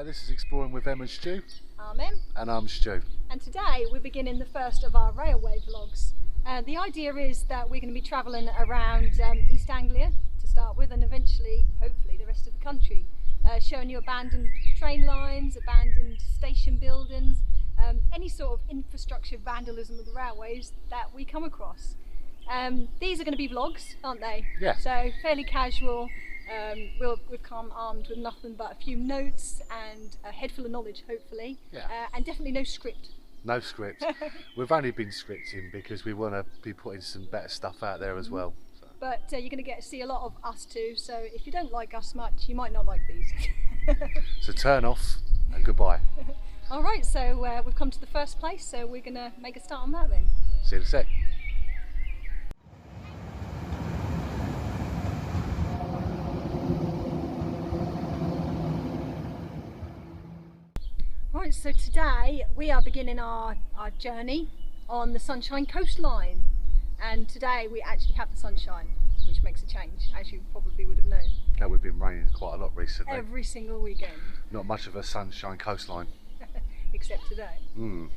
Hi, this is Exploring with Em and Stu. I'm Em. And I'm Stu. And today we're beginning the first of our railway vlogs. The idea is that we're going to be travelling around East Anglia to start with, and eventually, hopefully, the rest of the country. Showing you abandoned train lines, abandoned station buildings, any sort of infrastructure vandalism of the railways that we come across. These are going to be vlogs, aren't they? Yeah. So fairly casual. We've come armed with nothing but a few notes and a head full of knowledge, hopefully. Yeah. And definitely no script. No script. We've only been scripting because we want to be putting some better stuff out there as well. So. But you're going to get to see a lot of us too, so if you don't like us much, you might not like these. So turn off and goodbye. Alright, so we've come to the first place, so we're going to make a start on that then. See you in a sec. Right, so today we are beginning our journey on the Sunshine Coastline, and today we actually have the sunshine, which makes a change, as you probably would have known. Now, we've been raining quite a lot recently. Every single weekend. Not much of a Sunshine Coastline. Except today. Mm.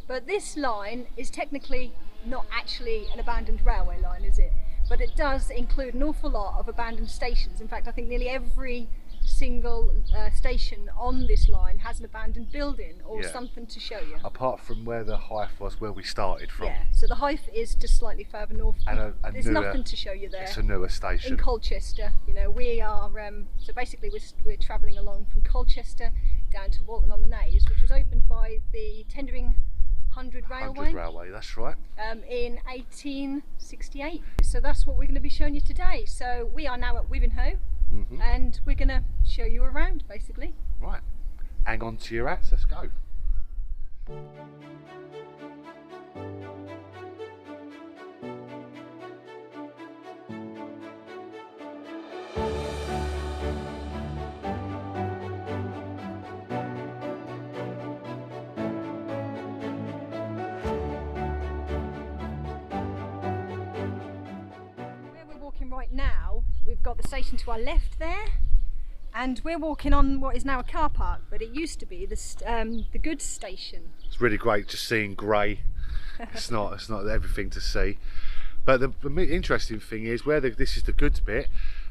But this line is technically not actually an abandoned railway line, is it? But it does include an awful lot of abandoned stations. In fact, I think nearly every single station on this line has an abandoned building or something to show you. Apart from where the Hive was, where we started from. Yeah, so the Hive is just slightly further north. And there's nothing to show you there. It's a newer station. In Colchester, you know, we are, so basically we're travelling along from Colchester down to Walton-on-the-Naze, which was opened by the Tendring 100 Railway. That's right. In 1868. So that's what we're going to be showing you today. So we are now at Wivenhoe. And we're going to show you around, basically. Right. Hang on to your hats, let's go. Where we're walking right now, we've got the station to our left there, and we're walking on what is now a car park, but it used to be the goods station. It's really great just seeing grey. It's not everything to see. But the interesting thing is where this is the goods bit,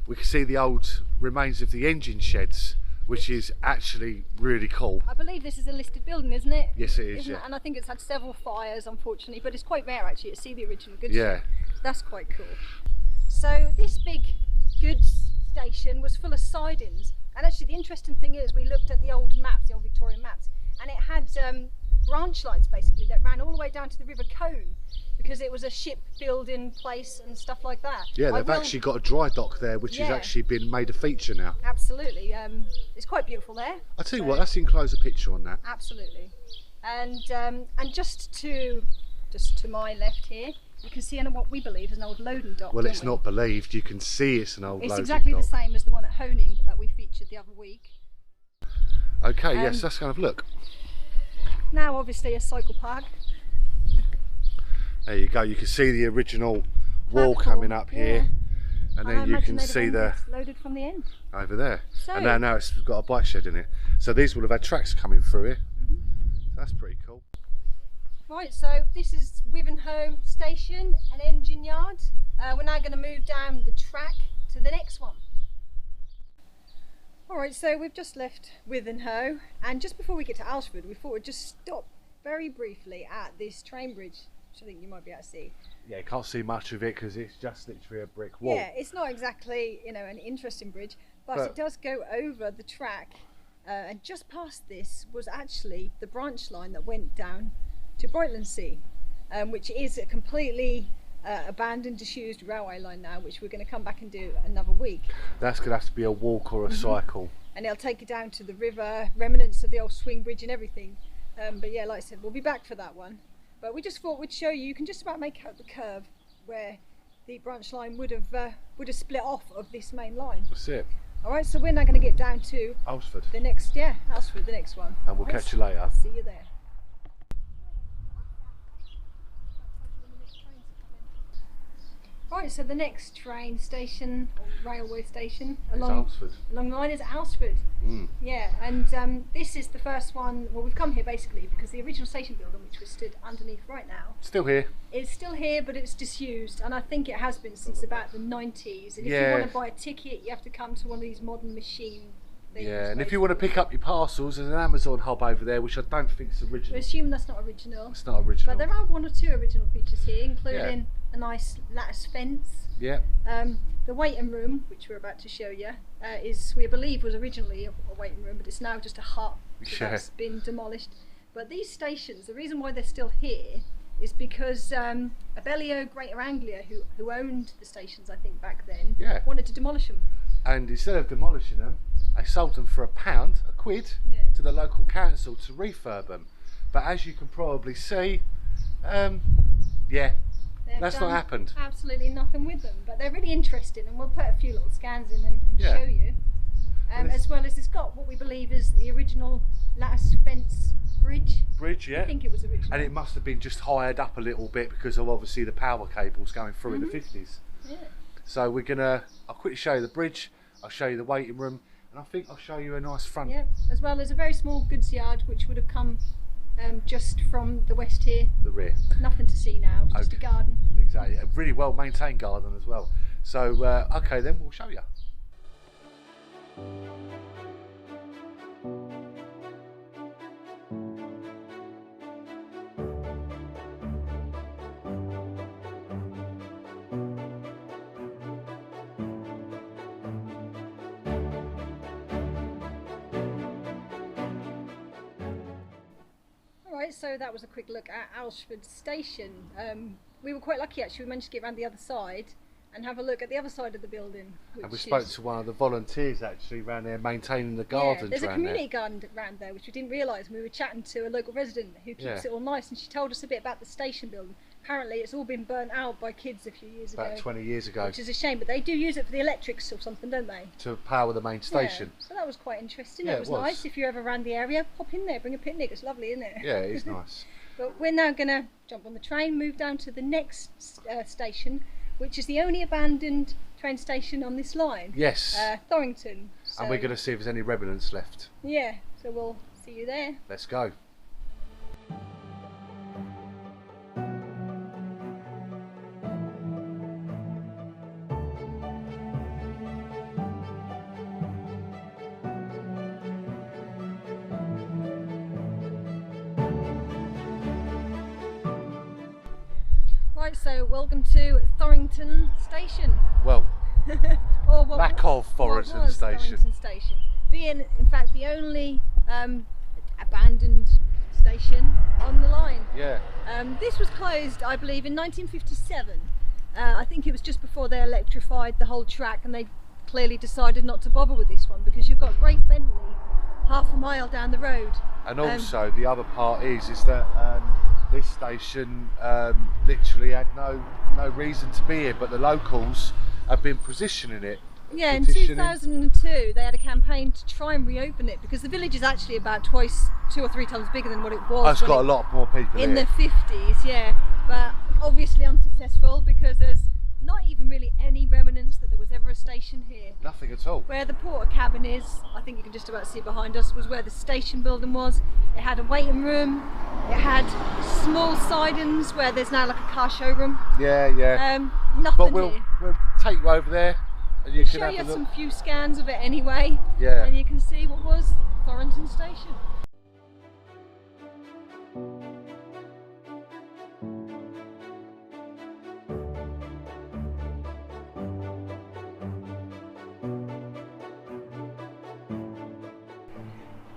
we can see the old remains of the engine sheds, which is actually really cool. I believe this is a listed building, isn't it? Yes, it is. Isn't it? And I think it's had several fires, unfortunately, but it's quite rare actually to see the original goods shed. So that's quite cool. So this big goods station was full of sidings, and actually the interesting thing is we looked at the old maps, the old Victorian maps, and it had branch lines basically that ran all the way down to the River Colne, because it was a shipbuilding place and stuff like that. Yeah, they've actually got a dry dock there, which has actually been made a feature now. Absolutely, it's quite beautiful there. I'll tell you what, let's enclose a picture on that. Absolutely, and just to my left here, you can see what we believe is an old loading dock. Well, it's not believed, you can see it's an old loading dock. It's exactly the same as the one at Honing that we featured the other week. Okay, yes, let's kind of look. Now obviously a cycle park. There you go, you can see the original wall coming up here, and then you can see the loaded from the end over there. So, and now it's got a bike shed in it. So these will have had tracks coming through here. That's pretty cool. Right, so this is Wivenhoe Station and Engine Yard. We're now going to move down the track to the next one. Alright, so we've just left Wivenhoe, and just before we get to Alresford, we thought we'd just stop very briefly at this train bridge, which I think you might be able to see. Yeah, you can't see much of it because it's just literally a brick wall. Yeah, it's not exactly, you know, an interesting bridge, but it does go over the track, and just past this was actually the branch line that went down to Thorpe-le-Soken, which is a completely abandoned, disused railway line now, which we're going to come back and do another week. That's going to have to be a walk or a cycle. And it'll take you down to the river, remnants of the old swing bridge and everything. But yeah, like I said, we'll be back for that one. But we just thought we'd show you can just about make out the curve where the branch line would have split off of this main line. That's it. Alright, so we're now going to get down to Alresford. Alresford, the next one. And we'll catch you later. See you there. Right, so the next train station, or railway station, It's along Alresford. the line is Alresford. Yeah, and this is the first one. Well, we've come here basically because the original station building, which we stood underneath right now, Still here. is still here, but it's disused, and I think it has been since about the 90s. And if you want to buy a ticket, you have to come to one of these modern machine things. Yeah, and if you want to pick up your parcels, there's an Amazon hub over there, which I don't think is original. we assume that's not original. It's not original. But there are one or two original features here, including a nice lattice fence. Yeah. The waiting room, which we're about to show you, is, we believe, was originally a waiting room, but it's now just a hut, so that's been demolished. But these stations, the reason why they're still here is because Abellio Greater Anglia, who owned the stations, I think, back then, wanted to demolish them. And instead of demolishing them, they sold them for £1, a quid, to the local council to refurb them. But as you can probably see, that's not happened. Absolutely nothing with them, but they're really interesting, and we'll put a few little scans in and show you. As well as it's got what we believe is the original lattice fence bridge. I think it was original. And it must have been just hired up a little bit because of obviously the power cables going through in the 50s. Yeah. So I'll quickly show you the bridge, I'll show you the waiting room, and I think I'll show you a nice front. Yeah, as well as a very small goods yard which would have come just from the west here. The rear. Nothing to see now, just a garden. Exactly, a really well maintained garden as well. So, okay then, we'll show you. So that was a quick look at Alresford Station. We were quite lucky actually, we managed to get around the other side and have a look at the other side of the building. And we spoke to one of the volunteers actually around there maintaining the gardens. There's a community garden around there which we didn't realise. We were chatting to a local resident who keeps it all nice, and she told us a bit about the station building. Apparently it's all been burnt out by kids a few years ago. About 20 years ago. Which is a shame, but they do use it for the electrics or something, don't they? To power the main station. Yeah, so that was quite interesting. Yeah, it was nice. If you're ever around the area, pop in there, bring a picnic. It's lovely, isn't it? Yeah, it is nice. But we're now going to jump on the train, move down to the next station, which is the only abandoned train station on this line. Yes. Thorington. So, and we're going to see if there's any remnants left. Yeah, so we'll see you there. Let's go. Right, so welcome to Thorington Station. Well, or what lack of Thorington Station. Thorington Station. Being, in fact, the only abandoned station on the line. Yeah. This was closed, I believe, in 1957. I think it was just before they electrified the whole track, and they clearly decided not to bother with this one because you've got Great Bentley half a mile down the road. And also the other part is that this station literally had no reason to be here, but the locals have been positioning it. Yeah, in 2002 they had a campaign to try and reopen it because the village is actually about 2 or 3 times bigger than what it was. Oh, it's got a lot more people in here. the 50s, yeah, but obviously unsuccessful because there's not even really any remnants that there was ever a station here. Nothing at all. Where the porter cabin is, I think you can just about see behind us, was where the station building was. It had a waiting room, it had small sidings where there's now like a car showroom. Yeah. Nothing but we'll take you over there and you can show have you a look. some few scans of it anyway. Yeah. And you can see what was Thorington Station.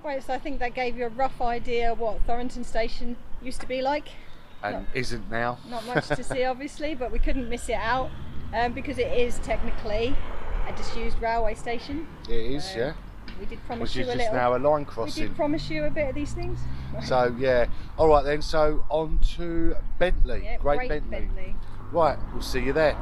Right, so I think that gave you a rough idea what Thorington Station used to be like. And isn't now. Not much to see obviously, but we couldn't miss it out because it is technically a disused railway station. It is, yeah. We did promise Which you is a just little. now a line We crossing. did promise you a bit of these things. So yeah, all right then. So on to Bentley. Yeah, Great Bentley. Bentley. Right, we'll see you there.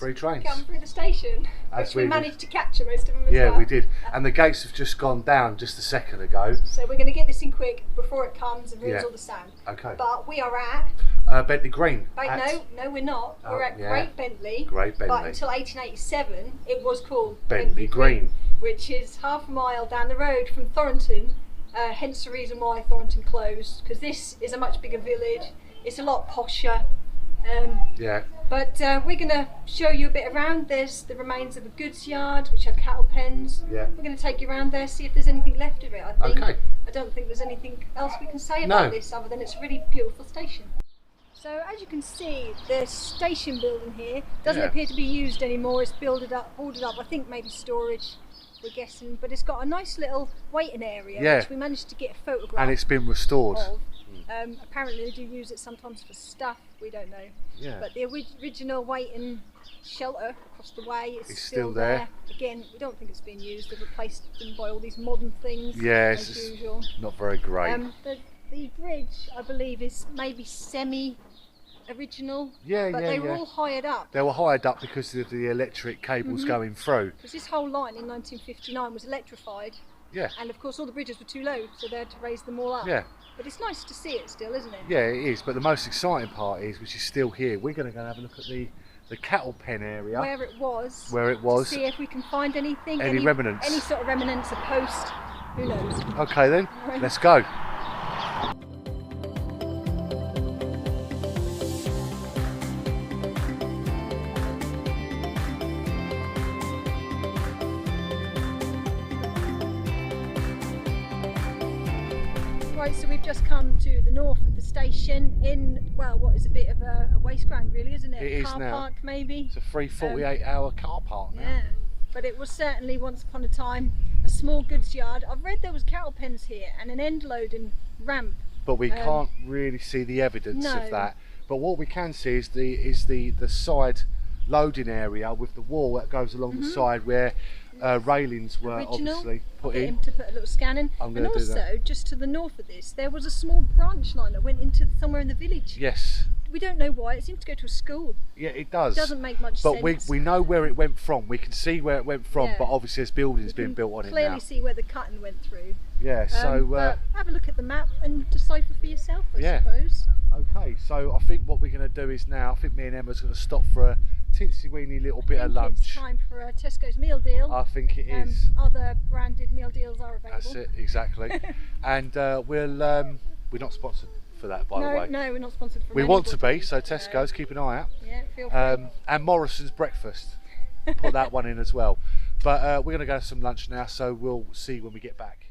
3 trains. come through the station, As which we we managed to capture most of them as Yeah, well. we did. And the gates have just gone down just a second ago. So we're going to get this in quick before it comes and ruins Yeah. all the sound. Okay. But we are at... Bentley Green. Wait, no, we're not. We're at yeah. Great Bentley. Great Bentley. But until 1887, it was called Bentley Green. which is half a mile down the road from Thorington. Hence the reason why Thorington closed, because this is a much bigger village. It's a lot posher. Yeah. But we're going to show you a bit around. There's the remains of a goods yard, which had cattle pens. Yeah. We're going to take you around there, see if there's anything left of it, I think. Okay. I don't think there's anything else we can say about this other than it's a really beautiful station. So as you can see, the station building here doesn't appear to be used anymore. It's boarded up, I think maybe storage, we're guessing. But it's got a nice little waiting area, which we managed to get a photograph And it's been restored. of. Apparently they do use it sometimes for stuff, we don't know. Yeah. But the original waiting shelter across the way is It's still still there. Again, we don't think it's being used. They've replaced them by all these modern things, Yeah, as it's usual. not very great. The bridge, I believe, is maybe semi-original. Yeah, but they were all hired up. They were hired up because of the electric cables going through. Because this whole line in 1959 was electrified. Yeah. And of course all the bridges were too low, so they had to raise them all up. Yeah. But it's nice to see it still, isn't it? Yeah, it is. But the most exciting part is, which is still here, we're going to go and have a look at the cattle pen area. Where it was. Where it was. To see if we can find anything. Any remnants. Any sort of remnants, a post. Who knows? Okay then, let's go. Right, so we've just come to the north of the station in, well, what is a bit of a waste ground really, isn't it? It is car now. park maybe. It's a free 48-hour car park now. Yeah, but it was certainly once upon a time a small goods yard. I've read there was cattle pens here and an end loading ramp. But we can't really see the evidence No. of that. But what we can see is the side loading area with the wall that goes along the side where railings were obviously put Get in. him to put a little scan in. I'm And gonna do that. also, just to the north of this, there was a small branch line that went into somewhere in the village. Yes. We don't know why. It seems to go to a school. Yeah, it does. It doesn't make much But sense. we know where it went from. We can see where it went from, Yeah. but obviously there's buildings You being can built on it clearly now. see where the cutting went through. Yeah, so but have a look at the map and decipher for yourself, I Yeah. suppose. okay, so I think what we're going to do is now, I think me and Emma's going to stop for a tinsy weeny little bit of I think it's lunch. time for a Tesco's meal deal. I think it is. Other branded meal deals are available. That's it, exactly. And we're not sponsored for that, by the way. No, we're not sponsored from We want to anybody. be, so Tesco's, keep an eye out. Yeah, feel free. And Morrison's breakfast, put that one in as well. But we're going to go to some lunch now, so we'll see when we get back.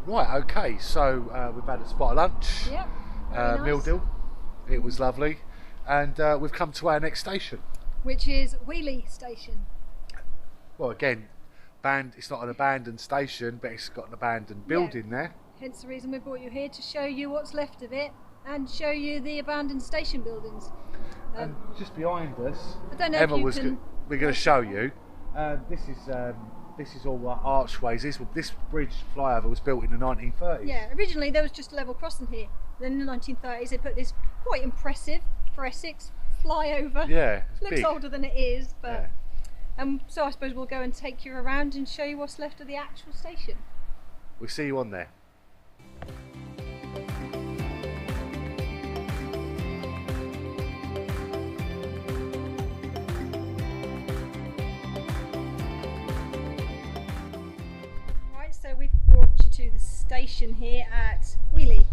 Right, okay, so we've had a spot of lunch, Yep. Very meal nice. deal. It was lovely, and we've come to our next station. Which is Weeley Station. Well, again, it's not an abandoned station, but it's got an abandoned building there. Hence the reason we brought you here, to show you what's left of it and show you the abandoned station buildings. And just behind us, I don't know Emma if you was. can... We're going to show you. This is all archways. This bridge flyover was built in the 1930s. Yeah, originally there was just a level crossing here. Then in the 1930s they put this quite impressive, for Essex, flyover. Yeah, it's Looks big. older than it is, but... Yeah. So I suppose we'll go and take you around and show you what's left of the actual station. We'll see you on there. Right, so we've brought you to the station here at Weeley,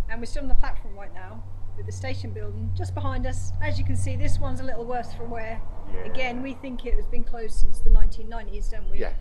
and we're still on the platform right now with the station building just behind us. As you can see, this one's a little worse from wear. Yeah. Again, we think it has been closed since the 1990s, don't we? Yeah.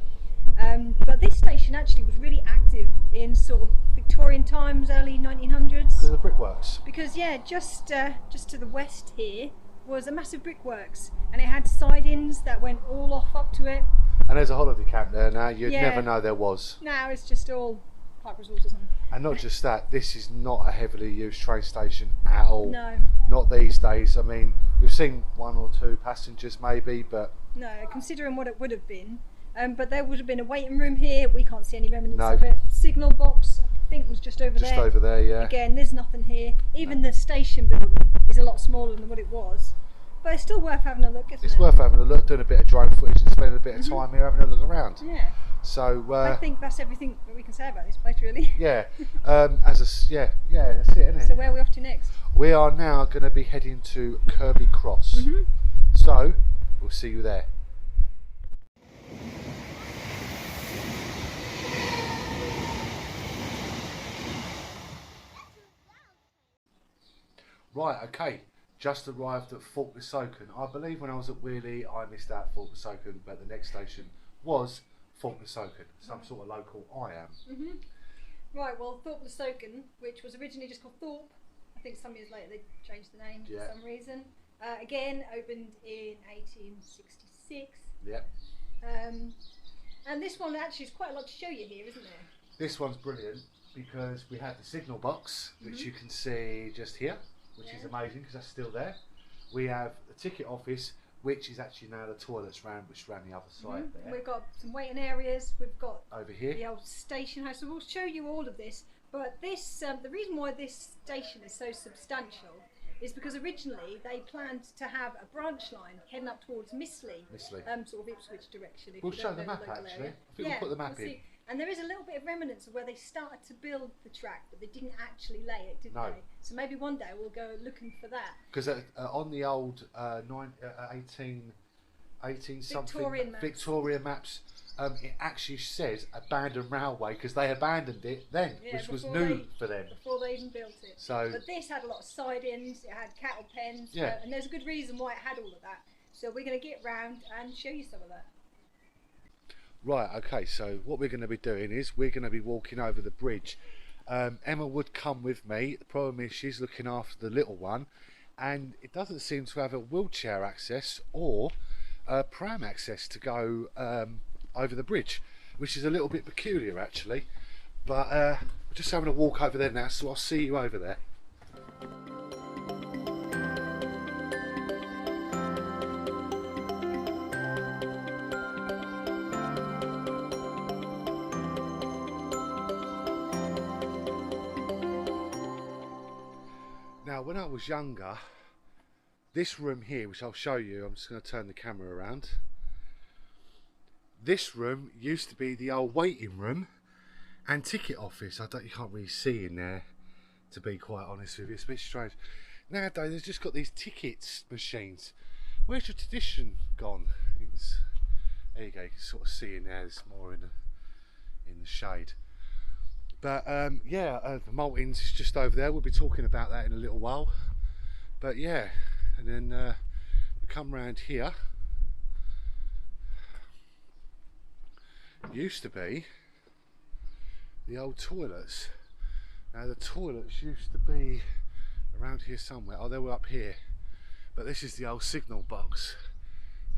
But this station actually was really active in sort of Victorian times, early 1900s. Because of the brickworks. Because yeah, just to the west here, was a massive brickworks, and it had sidings that went all off up to it. And there's a holiday camp there now. You'd Yeah. never know there was. Now it's just all park resorts or something. And not just that, this is not a heavily used train station at all. No. Not these days. I mean, we've seen 1 or 2 passengers maybe, but No, considering what it would have been. But there would have been a waiting room here. We can't see any remnants No. of it. Signal box, I think, was just over there. just over there, yeah. Again, there's nothing here. Even the station building is a lot smaller than what it was. But it's still worth having a look, isn't it? It's worth having a look, doing a bit of drone footage and spending a bit of time here having a look around. Yeah. So I think that's everything that we can say about this place, really. yeah, that's it, isn't it? So where are we off to next? We are now going to be heading to Kirby Cross. So we'll see you there. Right, okay, just arrived at Thorpe-le-Soken. I believe when I was at Weeley I missed out Thorpe-le-Soken, but the next station was Thorpe-le-Soken, some sort of local I am. Right, well, Thorpe-le-Soken, which was originally just called Thorpe, I think some years later they changed the name for some reason. Again, opened in 1866. Yep. And this one actually is quite a lot to show you here, isn't there? This one's brilliant because we have the signal box, which you can see just here, which is amazing because that's still there. We have the ticket office, which is actually now the toilets which ran the other side there. We've got some waiting areas. We've got over here the old station house. So we'll show you all of this. But this, the reason why this station is so substantial is because originally they planned to have a branch line heading up towards Missley, sort of Ipswich direction. We'll show the map actually. I think we'll put the map in. And there is a little bit of remnants of where they started to build the track, but they didn't actually lay it, did they? So maybe one day we'll go looking for that. Because on the old 18 something Victorian maps, it actually says abandoned railway because they abandoned it then, which was new for them. Before they even built it. So, but this had a lot of sidings, it had cattle pens, and there's a good reason why it had all of that. So we're going to get round and show you some of that. Right, okay, so what we're going to be doing is we're going to be walking over the bridge. Emma would come with me. The problem is she's looking after the little one and it doesn't seem to have a wheelchair access or pram access to go over the bridge, which is a little bit peculiar actually. But we're just having a walk over there now, so I'll see you over there. Now, when I was younger, this room here, which I'll show you, I'm just going to turn the camera around. This room used to be the old waiting room and ticket office. You can't really see in there, to be quite honest with you. It's a bit strange. Nowadays, they've just got these tickets machines. Where's your tradition gone? There you go. You can sort of see in there. It's more in the shade. But the Maltings is just over there. We'll be talking about that in a little while. But yeah, and then we come round here. It used to be the old toilets. Now the toilets used to be around here somewhere. Oh, they were up here. But this is the old signal box.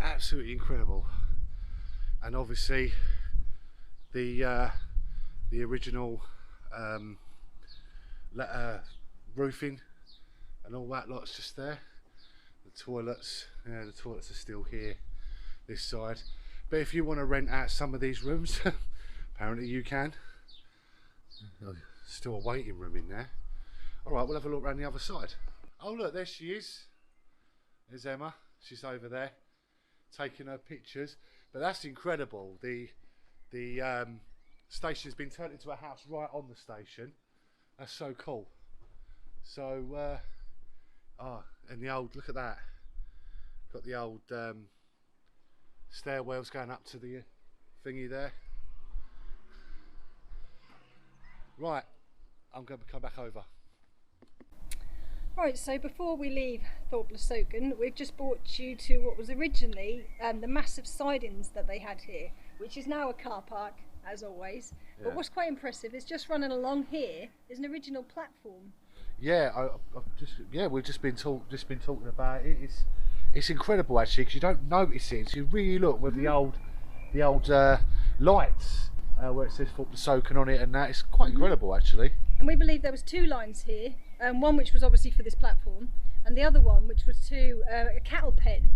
Absolutely incredible. And obviously the original roofing and all that lot's just there. The toilets are still here this side, but if you want to rent out some of these rooms apparently you can. Still a waiting room in there. Alright, we'll have a look around the other side. Oh look, there she is. There's Emma, she's over there taking her pictures. But that's incredible. The station's been turned into a house right on the station. That's so cool. So and the old, look at that, got the old stairwells going up to the thingy there. Right, I'm going to come back over. Right, so before we leave Thorpe-le-Soken, we've just brought you to what was originally the massive sidings that they had here, which is now a car park, as always. But what's quite impressive is just running along here is an original platform. Yeah, we've just been talking about it. It's incredible actually, because you don't notice it. So you really look with the old lights where it says Thorpe-le-Soken on it, and that it's quite incredible actually. And we believe there was 2 lines here, one which was obviously for this platform, and the other one which was to a cattle pen.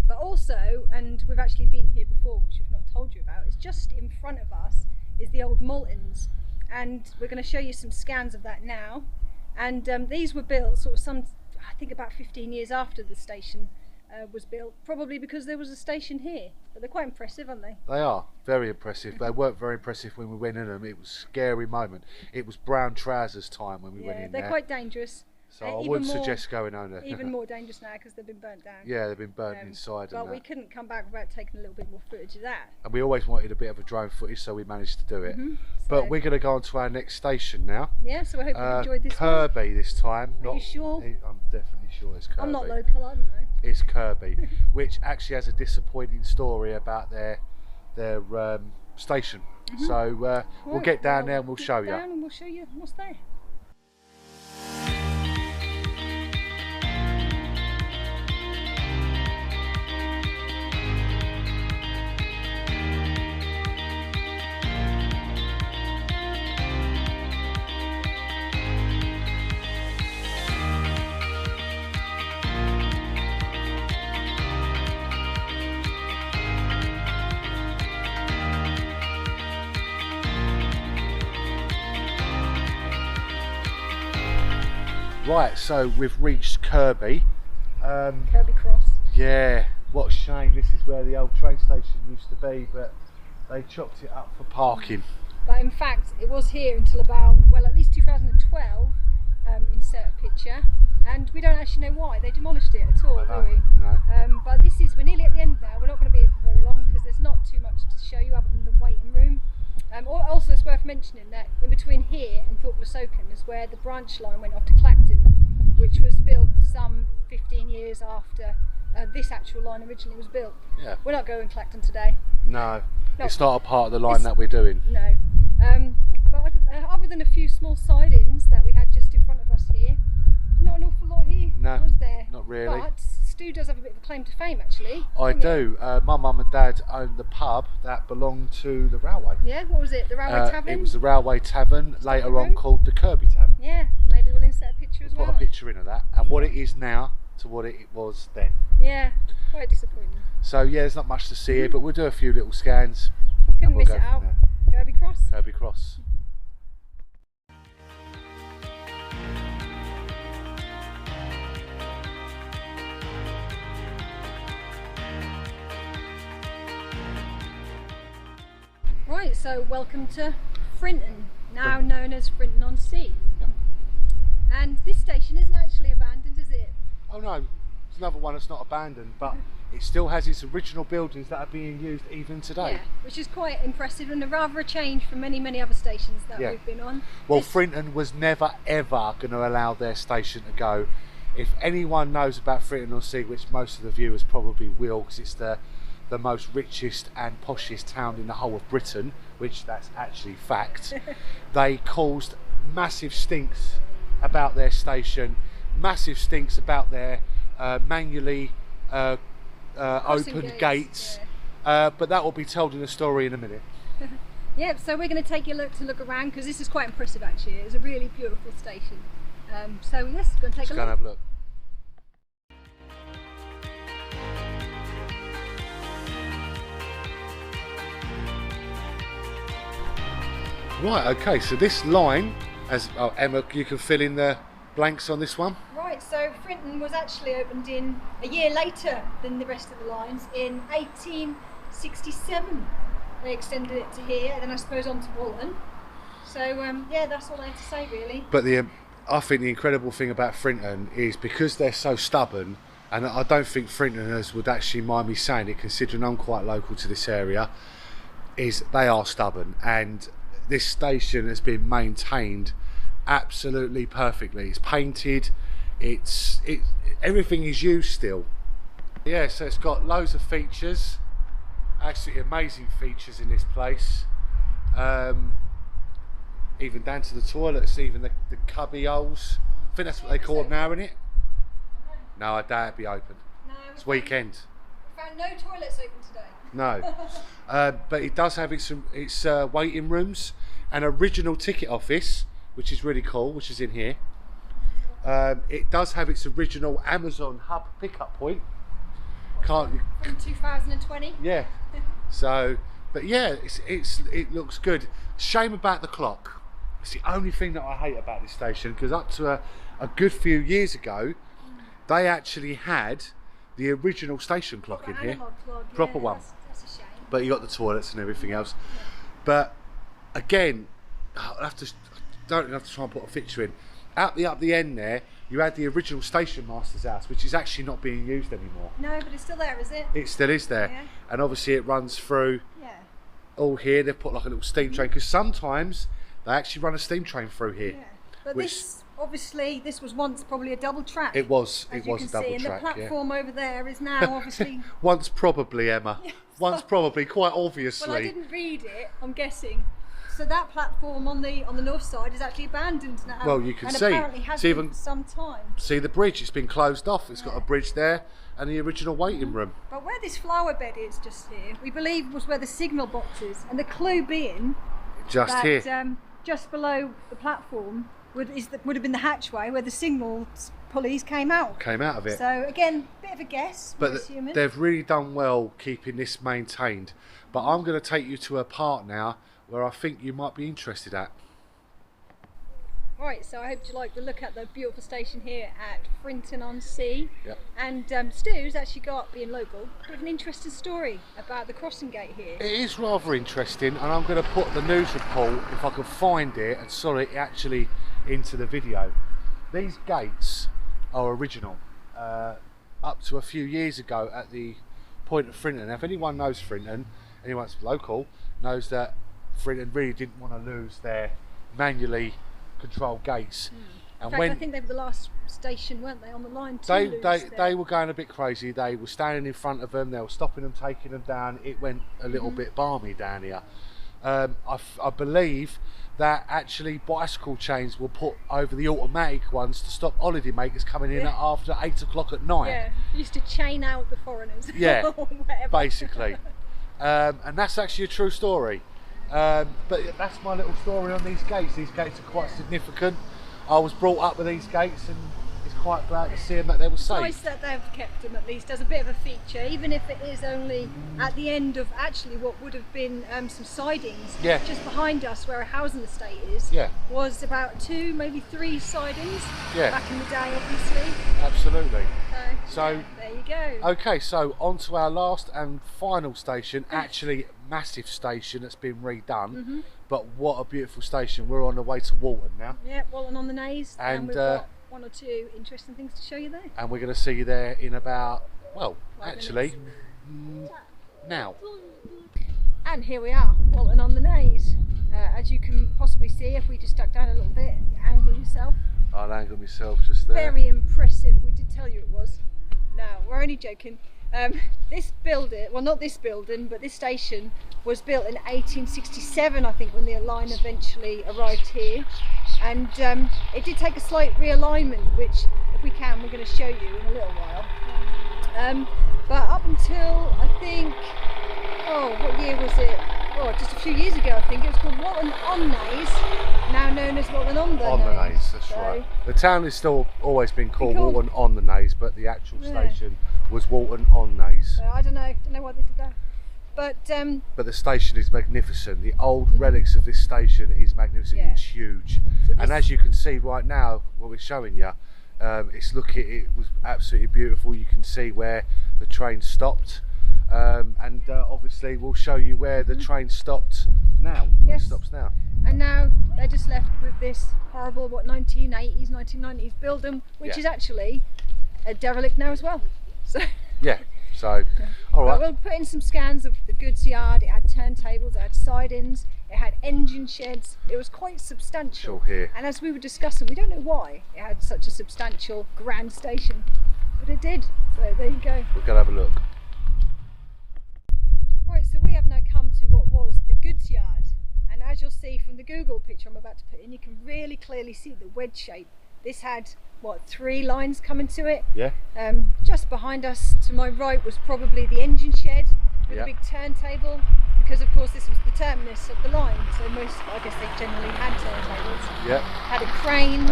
But also, and we've actually been here before, which we've not told you about, it's just in front of us is the old Maltons, and we're going to show you some scans of that now. And these were built sort of I think about 15 years after the station was built, probably because there was a station here. But they're quite impressive, aren't they? They are very impressive. They weren't very impressive when we went in them. It was a scary moment. It was brown trousers time when we went in there. They're quite dangerous. So I wouldn't suggest going on there. Even more dangerous now because they've been burnt down. Yeah, they've been burnt inside. But we couldn't come back without taking a little bit more footage of that. And we always wanted a bit of a drone footage, so we managed to do it. But So- we're going to go on to our next station now. Yeah, so I hope you enjoyed this one. Kirby this time. Are you sure? I'm definitely sure it's Kirby. I'm not local, I don't know. It's Kirby, which actually has a disappointing story about their station. So we'll get down there and we'll show you. Down and we'll show you what's there. Right, so we've reached Kirby. Kirby Cross. Yeah, what a shame. This is where the old train station used to be, but they chopped it up for parking. But in fact, it was here until about, well, at least 2012, insert a picture. And we don't actually know why. They demolished it at all, do we? No. But we're nearly at the end now. We're not going to be here for very long because there's not too much to show you other than the waiting room. Also, it's worth mentioning that in between here and Thorpe-le-Soken is where the branch line went off to Clacton, which was built some 15 years after this actual line originally was built. Yeah. We're not going Clacton today. No, it's not a part of the line that we're doing. No. But other than a few small sidings that we had just in front of us here, not an awful lot here, No, was there? not really. But Stu does have a bit of a claim to fame, actually. I doesn't he? do. My mum and dad owned the pub that belonged to the railway. Yeah, what was it? The Railway Tavern? It was the Railway Tavern, later on room? called the Kirby Tavern. Yeah, maybe we'll insert a picture as Put well. a picture in of that, and what it is now to what it was then. Yeah, quite disappointing. So yeah, there's not much to see here, but we'll do a few little scans. Couldn't and we'll miss go it from out. there. Kirby Cross. Kirby Cross. Right, so welcome to Frinton, now known as Frinton-on-Sea. Yep. And this station isn't actually abandoned, is it? Oh no, it's another one that's not abandoned, but it still has its original buildings that are being used even today. Yeah, which is quite impressive and rather a change from many other stations that Yeah. we've been on. Well, This- Frinton was never ever going to allow their station to go. If anyone knows about Frinton-on-Sea, which most of the viewers probably will, because it's the most richest and poshest town in the whole of Britain, which that's actually fact, they caused massive stinks about their station, massive stinks about their manually opened gates, but that will be told in a story in a minute. Yeah, so we're going to take you to look around because this is quite impressive actually. It's a really beautiful station. So yes, go and take Let's a go and look. have a look. Right, okay, so this line, as Emma, you can fill in the blanks on this one. Right, so Frinton was actually opened in a year later than the rest of the lines, in 1867. They extended it to here, and then I suppose on to Walton. So yeah, that's all I have to say really. But I think the incredible thing about Frinton is because they're so stubborn, and I don't think Frintoners would actually mind me saying it, considering I'm quite local to this area, is they are stubborn, and this station has been maintained absolutely perfectly. It's painted, everything is used still. Yeah, so it's got loads of features, absolutely amazing features in this place. Even down to the toilets, even the cubby holes I think that's what they call them now, isn't it? No, I doubt it'd be open. No, It's weekend. We found no toilets open today. No, but it does have its waiting rooms, an original ticket office, which is really cool, which is in here. It does have its original Amazon hub pickup point. From 2020. Yeah. So, but yeah, it looks good. Shame about the clock. It's the only thing that I hate about this station, because up to a good few years ago, they actually had the original station clock in here, proper one. That's a shame. But you got the toilets and everything else. But again, don't have to try and put a picture in. Up the end there, you had the original station master's house, which is actually not being used anymore. No, but it's still there, is it? It still is there, Yeah. and obviously it runs through. Yeah. All here, they've put like a little steam train, because sometimes they actually run a steam train through here. Yeah. But Which- this was once probably a double track. It was as a you can double see, track. and the platform over there is now obviously. Once probably, Emma. Yes. Once probably, quite obviously. Well, I didn't read it. I'm guessing. So that platform on the north side is actually abandoned now. Well, you can and see. Apparently has It's been even- for some time. See the bridge? It's been closed off. It's got a bridge there and the original waiting room. But where this flower bed is just here, we believe was where the signal box is, and the clue being Just that here. Just below the platform would have been the hatchway where the signals pulleys came out. Came out of it. So again, bit of a guess. But we're assuming. they've really done well keeping this maintained. But I'm going to take you to a part now where I think you might be interested at. Right, so I hope you like the look at the beautiful station here at Frinton-on-Sea. Yep. And Stu's actually got, being local, with an interesting story about the crossing gate here. It is rather interesting, and I'm going to put the news report, if I can find it, and sorry, actually into the video. These gates are original. Up to a few years ago at the point of Frinton. Now, if anyone knows Frinton, anyone that's local, knows that Frinton really didn't want to lose their manually controlled gates. In fact, I think they were the last station, weren't they, on the line to they were going a bit crazy. They were standing in front of them, they were stopping them, taking them down. It went a little bit balmy down here. I believe that actually bicycle chains were put over the automatic ones to stop holiday makers coming in after 8 o'clock at night. Yeah, used to chain out the foreigners. Yeah, or whatever. basically. And that's actually a true story. But that's my little story on these gates. These gates are quite significant. I was brought up with these gates, and it's quite glad to see them that they were safe. Nice that they've kept them at least as a bit of a feature, even if it is only at the end of actually what would have been some sidings. Yeah. Just behind us, where a housing estate is, Yeah. was about 2, maybe 3 sidings. Yeah. Back in the day, obviously. Absolutely. So So- there you go. Okay, so on to our last and final station, actually massive station that's been redone, but what a beautiful station. We're on the way to Walton now, Yeah, Walton-on-the-Naze, and And, we've got 1 or 2 interesting things to show you there. and we're going to see you there in about, well, 5 actually, now. And here we are, Walton-on-the-Naze. As you can possibly see, if we just duck down a little bit, angle yourself. I'll angle myself just there. Very impressive. We did tell you it was. No, we're only joking. This building, well, not this building, but this station was built in 1867, I think, when the line eventually arrived here. And it did take a slight realignment, which, if we can, we're going to show you in a little while. But up until, I think, what year was it? Oh, just a few years ago, I think. It was called Walton-on-the-Naze, now known as Walton-on-the-Naze. On-the-Naze, that's So, right. The town has still always been called Called- Walton-on-the-Naze, but the actual Yeah. station was Walton-on-Naze. I don't know why they did that. But But the station is magnificent. The old relics of this station is magnificent. Yeah. It's huge, So and this- as you can see right now, what we're showing you, it was absolutely beautiful. You can see where the train stopped, and obviously we'll show you where the train stopped now. Where it Yes. stops now. and now they're just left with this horrible 1980s, 1990s building, which Yeah. is actually a derelict now as well. So Yeah. So, all right. we'll put in some scans of the goods yard. It had turntables, it had sidings, it had engine sheds. It was quite substantial. Sure here. And as we were discussing, we don't know why it had such a substantial grand station, but it did. So there you go. We're gonna have a look. Right, so we have now come to what was the goods yard, and as you'll see from the Google picture I'm about to put in, you can really clearly see the wedge shape this had what, 3 lines coming to it. Yeah. Just behind us to my right was probably the engine shed with a big turntable, because of course this was the terminus of the line, so most, I guess they generally had turntables. Yeah. Had a crane,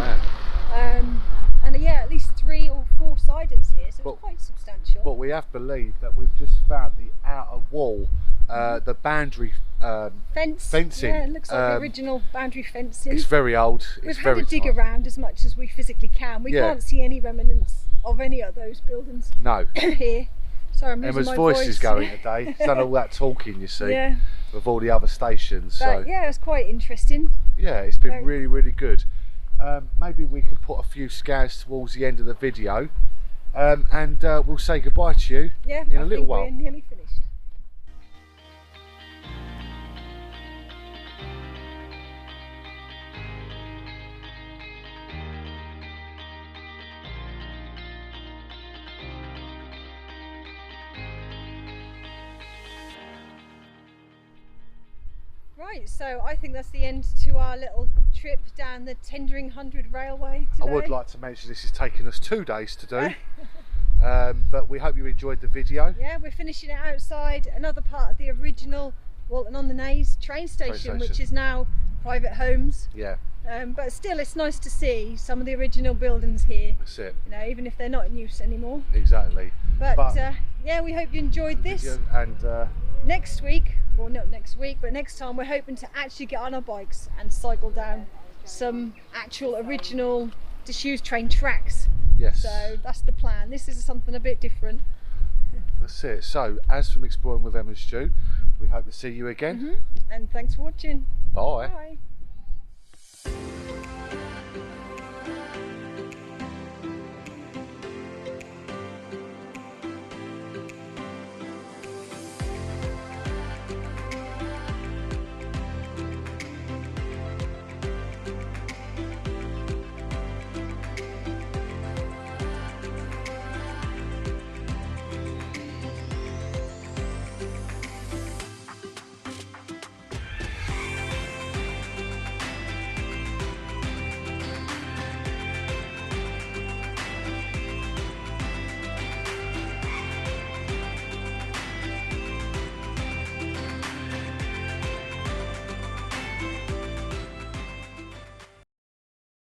and yeah, at least 3 or 4 sidings here, so it's quite substantial. But we have believed that we've just found the outer wall, the boundary fencing. Yeah, it looks like the original boundary fencing. It's very old. We've had to dig around as much as we physically can. We can't see any remnants of any of those buildings. No. Here. Sorry, I'm losing Emma's my voice is going today. It's done all that talking, you see, with all the other stations. But yeah, it's quite interesting. Yeah, it's been really, really good. Maybe we can put a few scans towards the end of the video, and we'll say goodbye to you in a little while. We're nearly finished. Right, so I think that's the end to our little trip down the Tendring 100 railway today. I would like to mention this has taken us 2 days to do, but we hope you enjoyed the video. Yeah, we're finishing it outside another part of the original Walton-on-the-Naze train station, which is now private homes. Yeah. But still, it's nice to see some of the original buildings here. That's it. You know, even if they're not in use anymore. Exactly. But yeah, we hope you enjoyed this. And next week, well not next week, but next time we're hoping to actually get on our bikes and cycle down some actual original disused train tracks. Yes. So that's the plan. This is something a bit different. That's it. So, as from Exploring with Em and Stu, we hope to see you again. And thanks for watching. Bye. Bye.